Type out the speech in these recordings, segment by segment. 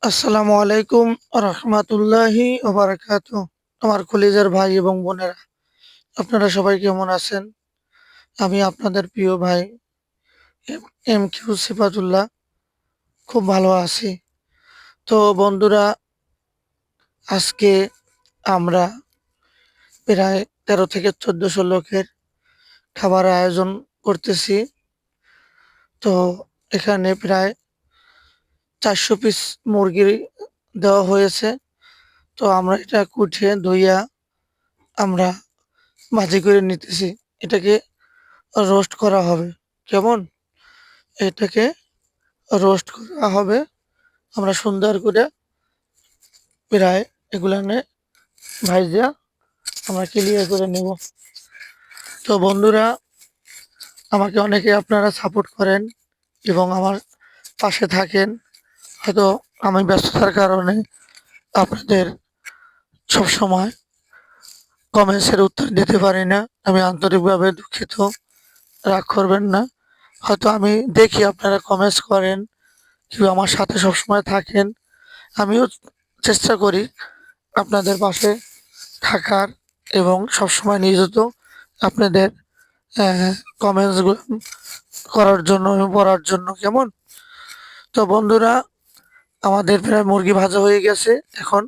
আসসালামু আলাইকুম রহমাতুল্লাহি ওবারাকাতু। আমার কলিজার ভাই এবং বোনেরা, আপনারা সবাই কেমন আছেন? আমি আপনাদের প্রিয় ভাই এম কিউ সিফাতুল্লাহ খুব ভালো আছি। তো বন্ধুরা, আজকে আমরা প্রায় 13 থেকে 1400 লোকের খাবার আয়োজন করতেছি। তো এখানে প্রায় 400 পিস মুরগি দেওয়া হয়েছে। তো আমরা এটা কুটে ধুইয়া আমরা ভাজি করে নিতেছি। এটাকে রোস্ট করা হবে। কেমন? এটাকে রোস্ট করা হবে। আমরা সুন্দর করে প্রায় এগুলানে ভাইজা আমরা ক্লিয়ার করে নেব। তো বন্ধুরা, আমাকে অনেকে আপনারা সাপোর্ট করেন এবং আমার পাশে থাকেন। হয়তো আমি ব্যস্ততার কারণে আপনাদের সবসময় কমেন্টসের উত্তর দিতে পারি না। আমি আন্তরিকভাবে দুঃখিত। রাগ করবেন না। হয়তো আমি দেখি আপনারা কমেন্টস করেন, কেউ আমার সাথে সবসময় থাকেন। আমিও চেষ্টা করি আপনাদের পাশে থাকার এবং সবসময় নিয়োজিত আপনাদের কমেন্টসগুলো করার জন্য এবং পড়ার জন্য। কেমন? তো বন্ধুরা, আমাদের প্রায় মুরগি ভাজা হয়ে গেছে। এখন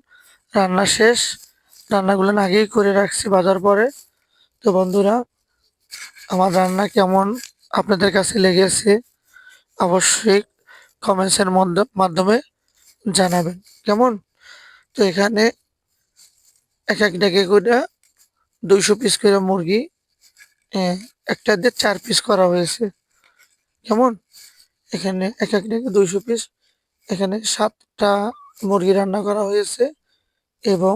রান্না শেষ। রান্নাগুলো আগেই করে রাখছি ভাজার পরে। তো বন্ধুরা, আমার রান্না কেমন আপনাদের কাছে লেগেছে অবশ্যই কমেন্টসের মাধ্যমে জানাবেন। কেমন? তো এখানে এক একটাকে করে 200 পিস করে মুরগি একটা দিয়ে 4 পিস করা হয়েছে। কেমন? এখানে এক একটাকে 200 পিস। এখানে 7টা মুরগি রান্না করা হয়েছে এবং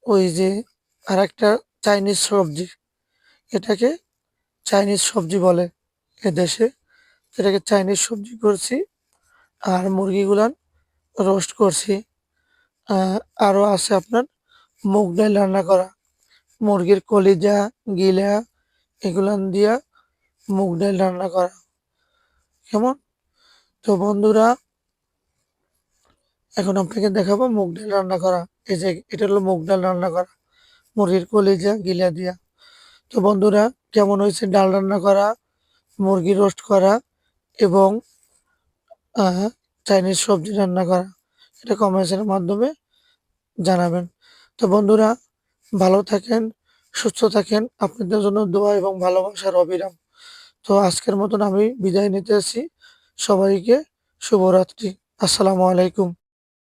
ওই যে আরেকটা চাইনিজ সবজি, এটাকে চাইনিজ সবজি বলে এদেশে। এটাকে চাইনিজ সবজি করছি আর মুরগিগুলান রোস্ট করছি। আরো আছে আপনার মুগ ডাল রান্না করা, মুরগির কলিজা, গিলা এগুলান দিয়া মুগ ডাল রান্না করা। কেমন? তো বন্ধুরা, এখন আপনাকে দেখাবো মুগ ডাল রান্না করা। এই যে এটা হলো মুগ ডাল রান্না করা, মুরগির কলিজা গিলা দিয়া। তো বন্ধুরা, কেমন হয়েছে ডাল রান্না করা, মুরগি রোস্ট করা এবং আহ, চাইনিজ সবজি রান্না করা, এটা কমেন্টসের মাধ্যমে জানাবেন। তো বন্ধুরা, ভালো থাকেন, সুস্থ থাকেন। আপনাদের জন্য দোয়া এবং ভালোবাসার অবিরাম। তো আজকের মতন আমি বিদায় নিতেছি। সবাইকে শুভরাত্রি। আসসালামু আলাইকুম।